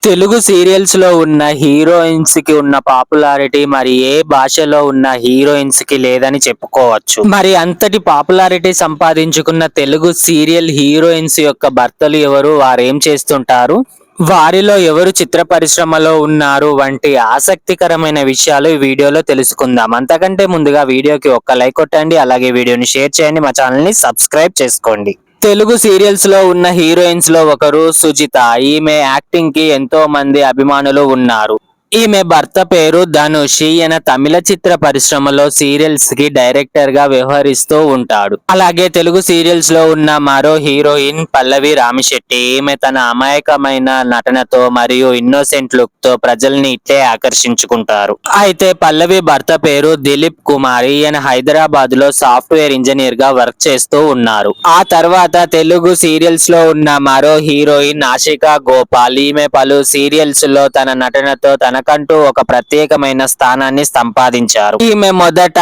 Telugu serials లో ఉన్న heroines కి ఉన్న పాపులారిటీ మరి ఏ భాషలో ఉన్న హీరోయిన్స్ కి లేదని చెప్పుకోవచ్చు. మరి అంతటి పాపులారిటీ సంపాదించుకున్న తెలుగు సీరియల్ హీరోయిన్స్ యొక్క భర్తలు ఎవరు, వారేం చేస్తుంటారు, వారిలో ఎవరు చిత్ర పరిశ్రమలో ఉన్నారు వంటి ఆసక్తికరమైన విషయాలు ఈ వీడియోలో తెలుసుకుందాం. అంతకంటే ముందుగా వీడియోకి ఒక్క లైక్ కొట్టండి, అలాగే వీడియోని షేర్ చేయండి, మా ఛానల్ ని సబ్స్క్రైబ్ చేసుకోండి. తెలుగు సీరియల్స్ లో ఉన్న హీరోయిన్స్ లో ఒకరు సుజిత. ఈమె యాక్టింగ్ కి ఎంతో మంది అభిమానులు ఉన్నారు. ఈమె భర్త పేరు ధనుష్. ఈయన తమిళ చిత్ర పరిశ్రమలో సీరియల్స్ కి డైరెక్టర్ గా వ్యవహరిస్తూ ఉంటాడు. అలాగే తెలుగు సీరియల్స్ లో ఉన్న మరో హీరోయిన్ పల్లవి రామిశెట్టి. ఈమె తన అమాయకమైన నటనతో మరియు ఇన్నోసెంట్ లుక్ తో ప్రజల్ని ఇట్లే ఆకర్షించుకుంటారు. అయితే పల్లవి భర్త పేరు దిలీప్ కుమార్. ఈయన హైదరాబాద్ లో సాఫ్ట్వేర్ ఇంజనీర్ గా వర్క్ చేస్తూ ఉన్నారు. ఆ తర్వాత తెలుగు సీరియల్స్ లో ఉన్న మరో హీరోయిన్ ఆశికా గోపాల్. ఈమె పలు సీరియల్స్ లో తన నటనతో తనకంటూ ఒక ప్రత్యేకమైన స్థానాన్ని సంపాదించారు. ఈమె మొదట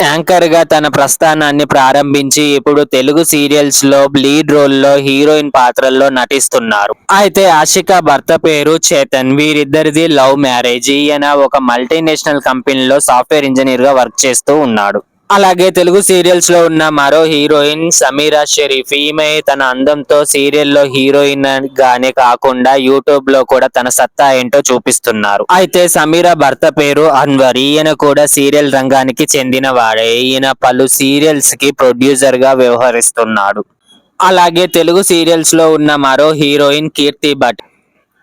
యాంకర్ గా తన ప్రస్థానాన్ని ప్రారంభించి ఇప్పుడు తెలుగు సీరియల్స్ లో లీడ్ రోల్ లో హీరోయిన్ పాత్రల్లో నటిస్తున్నారు. అయితే ఆశిక భర్త పేరు చేతన్. వీరిద్దరిది love marriage. ఈయన ఒక మల్టీనేషనల్ కంపెనీలో సాఫ్ట్వేర్ ఇంజనీర్ గా వర్క్ చేస్తూ ఉన్నాడు. అలాగే తెలుగు సీరియల్స్ లో ఉన్న మరో హీరోయిన్ సమీరా షరీఫ్. ఈమె తన అందంతో సీరియల్లో హీరోయిన్ గానే కాకుండా యూట్యూబ్ లో కూడా తన సత్తా ఏంటో చూపిస్తున్నారు. అయితే సమీరా భర్త పేరు అన్వర్. ఈయన కూడా సీరియల్ రంగానికి చెందిన వాడే. ఈయన పలు సీరియల్స్ కి ప్రొడ్యూసర్ గా వ్యవహరిస్తున్నాడు. అలాగే తెలుగు సీరియల్స్ లో ఉన్న మరో హీరోయిన్ కీర్తి భట్.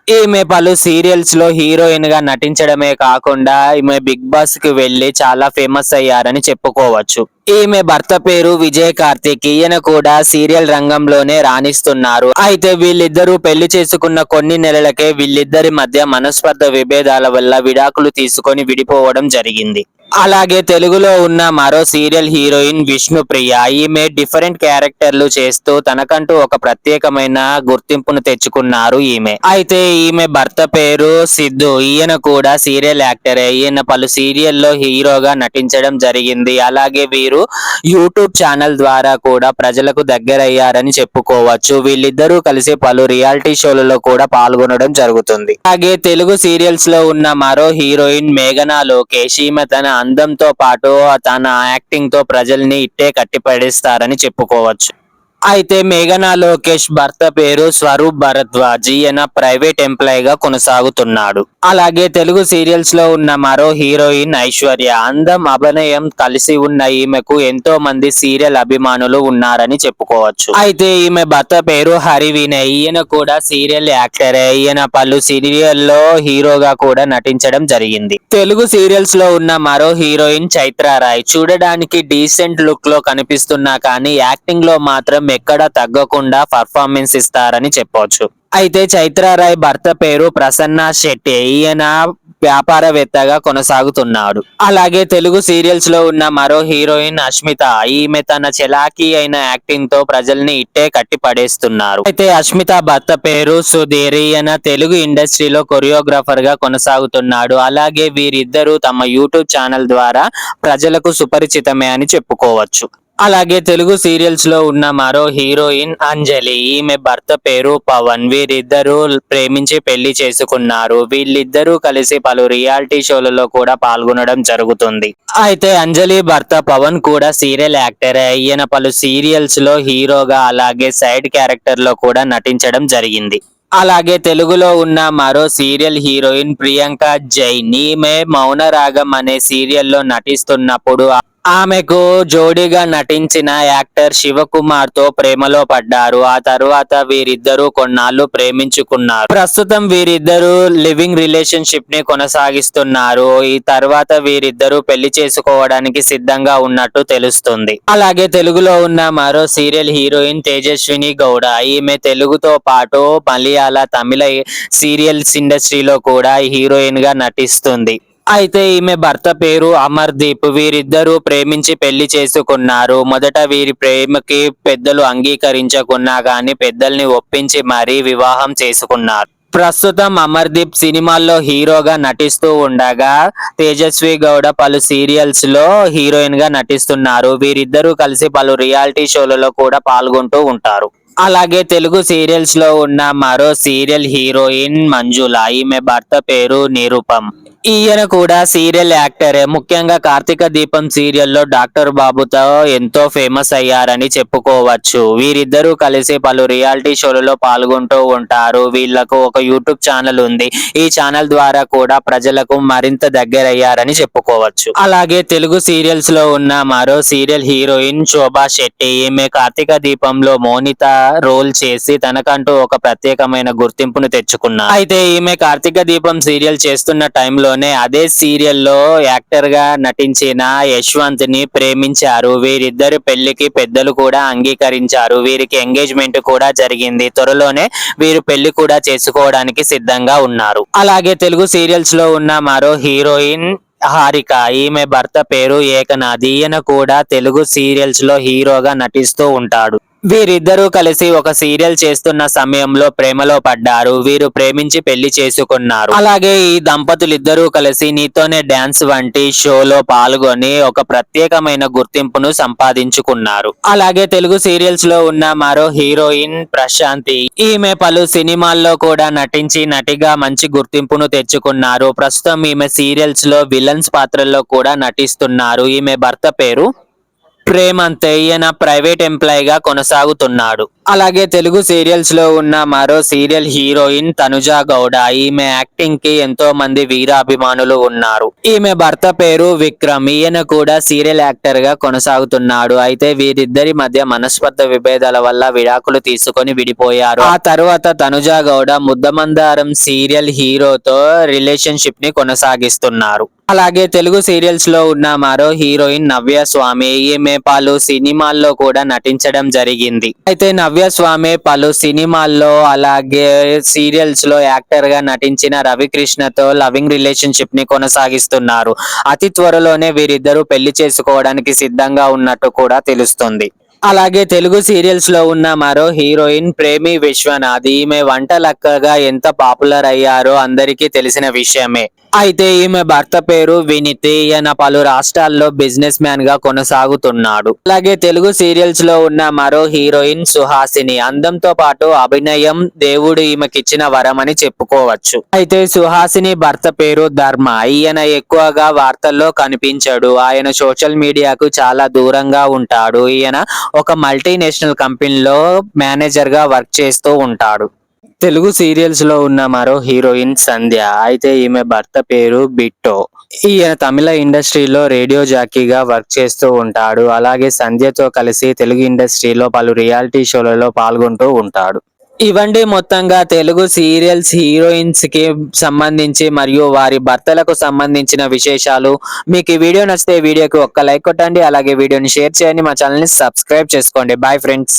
ఈమె పలు సీరియల్స్ లో హీరోయిన్ గా నటించడమే కాకుండా ఈమె బిగ్ బాస్ కి వెళ్లి చాలా ఫేమస్ అయ్యారని చెప్పుకోవచ్చు. ఈమె భర్త పేరు విజయ్ కార్తిక్. ఈయన కూడా సీరియల్ రంగంలోనే రాణిస్తున్నారు. అయితే వీళ్ళిద్దరూ పెళ్లి చేసుకున్న కొన్ని నెలలకే వీళ్ళిద్దరి మధ్య మనస్పర్ధ విభేదాల వల్ల విడాకులు తీసుకొని విడిపోవడం జరిగింది. అలాగే తెలుగులో ఉన్న మరో సీరియల్ హీరోయిన్ విష్ణుప్రియ. ఈమె డిఫరెంట్ క్యారెక్టర్లు చేస్తూ తనకంటూ ఒక ప్రత్యేకమైన గుర్తింపును తెచ్చుకున్నారు ఈమె. అయితే ఈమె భర్త పేరు సిద్ధు. ఈయన కూడా సీరియల్ యాక్టరే. ఈయన పలు సీరియల్లో హీరోగా నటించడం జరిగింది. అలాగే వీరు యూట్యూబ్ ఛానల్ ద్వారా కూడా ప్రజలకు దగ్గరయ్యారని చెప్పుకోవచ్చు. వీళ్ళిద్దరూ కలిసి పలు రియాలిటీ షోలలో కూడా పాల్గొనడం జరుగుతుంది. అలాగే తెలుగు సీరియల్స్ లో ఉన్న మరో హీరోయిన్ మేఘనా లోకేష్. ఈమె తన అందంతో పాటు తన యాక్టింగ్ తో ప్రజల్ని ఇట్టే కట్టిపడేస్తారని చెప్పుకోవచ్చు. అయితే మేఘనా లోకేష్ భర్త పేరు స్వరూప్ భరద్వాజ్. ఈయన ప్రైవేట్ ఎంప్లాయ్ గా కొనసాగుతున్నాడు. అలాగే తెలుగు సీరియల్స్ లో ఉన్న మరో హీరోయిన్ ఐశ్వర్య. అందం, అభినయం కలిసి ఉన్న ఈమెకు ఎంతో మంది సీరియల్ అభిమానులు ఉన్నారని చెప్పుకోవచ్చు. అయితే ఈమె భర్త పేరు హరి వినయ్. ఈయన కూడా సీరియల్ యాక్టరే. ఈయన పలు సీరియల్లో హీరోగా కూడా నటించడం జరిగింది. తెలుగు సీరియల్స్ లో ఉన్న మరో హీరోయిన్ చైత్రారాయ్. చూడడానికి డీసెంట్ లుక్ లో కనిపిస్తున్నా కానీ యాక్టింగ్ లో మాత్రం ఎక్కడా తగ్గకుండా పర్ఫార్మెన్స్ ఇస్తారని చెప్పొచ్చు. అయితే చైత్రారాయ్ భర్త పేరు ప్రసన్న శెట్టి. ఈయన వ్యాపారవేత్తగా కొనసాగుతున్నాడు. అలాగే తెలుగు సీరియల్స్ లో ఉన్న మరో హీరోయిన్ అష్మిత. ఈమె తన చలాకీ అయిన యాక్టింగ్ తో ప్రజల్ని ఇట్టే కట్టి పడేస్తున్నారు. అయితే అష్మిత భర్త పేరు సుధీర్. ఈయన తెలుగు ఇండస్ట్రీలో కొరియోగ్రాఫర్ గా కొనసాగుతున్నాడు. అలాగే వీరిద్దరూ తమ యూట్యూబ్ ఛానల్ ద్వారా ప్రజలకు సుపరిచితమే అని చెప్పుకోవచ్చు. అలాగే తెలుగు సీరియల్స్ లో ఉన్న మరో హీరోయిన్ అంజలి. ఈమె భర్త పేరు పవన్. వీరిద్దరూ ప్రేమించి పెళ్లి చేసుకున్నారు. వీళ్ళిద్దరూ కలిసి పలు రియాలిటీ షోలలో కూడా పాల్గొనడం జరుగుతుంది. అయితే అంజలి భర్త పవన్ కూడా సీరియల్ యాక్టరే. ఈయన పలు సీరియల్స్ లో హీరోగా అలాగే సైడ్ క్యారెక్టర్ లో కూడా నటించడం జరిగింది. అలాగే తెలుగులో ఉన్న మరో సీరియల్ హీరోయిన్ ప్రియాంక జైన్. ఈమె మౌనరాగం అనే సీరియల్లో నటిస్తున్నప్పుడు ఆమెకు జోడీగా నటించిన యాక్టర్ శివకుమార్ తో ప్రేమలో పడ్డారు. ఆ తరువాత వీరిద్దరూ కొన్నాళ్ళు ప్రేమించుకున్నారు. ప్రస్తుతం వీరిద్దరూ లివింగ్ రిలేషన్షిప్ ని కొనసాగిస్తున్నారు. ఈ తర్వాత వీరిద్దరూ పెళ్లి చేసుకోవడానికి సిద్ధంగా ఉన్నట్టు తెలుస్తుంది. అలాగే తెలుగులో ఉన్న మరో సీరియల్ హీరోయిన్ తేజస్విని గౌడ. ఈమె తెలుగుతో పాటు మలయాళ, తమిళ సీరియల్స్ ఇండస్ట్రీలో కూడా హీరోయిన్ గా నటిస్తుంది. అయితే ఈమె భర్త పేరు అమర్దీప్. వీరిద్దరూ ప్రేమించి పెళ్లి చేసుకున్నారు. మొదట వీరి ప్రేమకి పెద్దలు అంగీకరించకున్నా గాని పెద్దల్ని ఒప్పించి మరీ వివాహం చేసుకున్నారు. ప్రస్తుతం అమర్దీప్ సినిమాల్లో హీరోగా నటిస్తూ ఉండగా తేజస్వి గౌడ పలు సీరియల్స్ లో హీరోయిన్ గా నటిస్తున్నారు. వీరిద్దరూ కలిసి పలు రియాలిటీ షోలలో కూడా పాల్గొంటూ ఉంటారు. అలాగే తెలుగు సీరియల్స్ లో ఉన్న మరో సీరియల్ హీరోయిన్ మంజుల. ఈమె భర్త పేరు నిరుపమ్. ఈయన కూడా సీరియల్ యాక్టరే. ముఖ్యంగా కార్తీక దీపం సీరియల్లో డాక్టర్ బాబుతో ఎంతో ఫేమస్ అయ్యారని చెప్పుకోవచ్చు. వీరిద్దరూ కలిసి పలు రియాలిటీ షోలలో పాల్గొంటూ ఉంటారు. వీళ్లకు ఒక యూట్యూబ్ ఛానల్ ఉంది. ఈ ఛానల్ ద్వారా కూడా ప్రజలకు మరింత దగ్గరయ్యారని చెప్పుకోవచ్చు. అలాగే తెలుగు సీరియల్స్ లో ఉన్న మరో సీరియల్ హీరోయిన్ శోభా శెట్టి. ఈమె కార్తీక దీపంలో మోనిత రోల్ చేసి తనకంటూ ఒక ప్రత్యేకమైన గుర్తింపును తెచ్చుకున్నారు. అయితే ఈమె కార్తీక దీపం సీరియల్ చేస్తున్న టైంలోనే అదే సీరియల్లో యాక్టర్ గా నటించిన యశ్వంత్ ని ప్రేమించారు. వీరిద్దరు పెళ్లికి పెద్దలు కూడా అంగీకరించారు. వీరికి ఎంగేజ్మెంట్ కూడా జరిగింది. త్వరలోనే వీరు పెళ్లి కూడా చేసుకోవడానికి సిద్ధంగా ఉన్నారు. అలాగే తెలుగు సీరియల్స్ లో ఉన్న మరో హీరోయిన్ హారిక. ఈమె భర్త పేరు ఏకనాథ్. ఈయన కూడా తెలుగు సీరియల్స్ లో హీరోగా నటిస్తూ ఉంటాడు. వీరిద్దరూ కలిసి ఒక సీరియల్ చేస్తున్న సమయంలో ప్రేమలో పడ్డారు. వీరు ప్రేమించి పెళ్లి చేసుకున్నారు. అలాగే ఈ దంపతులిద్దరూ కలిసి నీతోనే డాన్స్ వంటి షోలో పాల్గొని ఒక ప్రత్యేకమైన గుర్తింపును సంపాదించుకున్నారు. అలాగే తెలుగు సీరియల్స్ లో ఉన్న మరో హీరోయిన్ ప్రశాంతి. ఈమె పలు సినిమాల్లో కూడా నటించి నటిగా మంచి గుర్తింపును తెచ్చుకున్నారు. ప్రస్తుతం ఈమె సీరియల్స్ లో విలన్స్ పాత్రల్లో కూడా నటిస్తున్నారు. ఈమె భర్త పేరు ప్రేమంత్. ఈయన ప్రైవేట్ ఎంప్లాయ్ గా కొనసాగుతున్నాడు. అలాగే తెలుగు సీరియల్స్ లో ఉన్న మరో సీరియల్ హీరోయిన్ తనుజా గౌడ. ఈమె యాక్టింగ్ కి ఎంతో మంది వీరాభిమానులు ఉన్నారు. ఈమె భర్త పేరు విక్రమ్. ఈయన కూడా సీరియల్ యాక్టర్ గా కొనసాగుతున్నాడు. అయితే వీరిద్దరి మధ్య మనస్పర్ధ విభేదాల వల్ల విడాకులు తీసుకొని విడిపోయారు. ఆ తర్వాత తనుజా గౌడ ముద్దమందారం సీరియల్ హీరోతో రిలేషన్షిప్ ని కొనసాగిస్తున్నారు. అలాగే తెలుగు సీరియల్స్ లో ఉన్న మరో హీరోయిన్ నవ్య స్వామి. ఈమె పలు సినిమాల్లో కూడా నటించడం జరిగింది. అయితే నవ్య స్వామి పలు సినిమాల్లో అలాగే సీరియల్స్ లో యాక్టర్ గా నటించిన రవికృష్ణతో లవింగ్ రిలేషన్షిప్ ని కొనసాగిస్తున్నారు. అతి త్వరలోనే వీరిద్దరూ పెళ్లి చేసుకోవడానికి సిద్ధంగా ఉన్నట్టు కూడా తెలుస్తుంది. అలాగే తెలుగు సీరియల్స్ లో ఉన్న మరో హీరోయిన్ ప్రేమి విశ్వనాథ్. ఈమె వంటలక్కగా ఎంత పాపులర్ అయ్యారో అందరికీ తెలిసిన విషయమే. అయితే ఈమె భర్త పేరు వినీత్. ఈయన పలు రాష్ట్రాల్లో బిజినెస్ మ్యాన్ గా కొనసాగుతున్నాడు. అలాగే తెలుగు సీరియల్స్ లో ఉన్న మరో హీరోయిన్ సుహాసిని. అందంతో పాటు అభినయం దేవుడు ఈమెకిచ్చిన వరం అని చెప్పుకోవచ్చు. అయితే సుహాసిని భర్త పేరు ధర్మ. ఈయన ఎక్కువగా వార్తల్లో కనిపించడు. ఆయన సోషల్ మీడియాకు చాలా దూరంగా ఉంటాడు. ఈయన ఒక మల్టీనేషనల్ కంపెనీలో మేనేజర్ గా వర్క్ చేస్తూ ఉంటాడు. తెలుగు సీరియల్స్ లో ఉన్న మరో హీరోయిన్ సంధ్య. అయితే ఈమె భర్త పేరు బిట్టో. ఈయన తమిళ ఇండస్ట్రీలో రేడియో జాకీగా వర్క్ చేస్తూ ఉంటాడు. అలాగే సంధ్యతో కలిసి తెలుగు ఇండస్ట్రీలో పలు రియాలిటీ షోలలో పాల్గొంటూ ఉంటాడు. ఇవండి మొత్తంగా తెలుగు సీరియల్స్ హీరోయిన్స్ కి సంబంధించి మరియు వారి భర్తలకు సంబంధించిన విశేషాలు. మీకు ఈ వీడియో నచ్చితే వీడియోకి ఒక్క లైక్ కొట్టండి. అలాగే వీడియోని షేర్ చేయండి. మా ఛానల్ ని సబ్స్క్రైబ్ చేసుకోండి. Bye friends.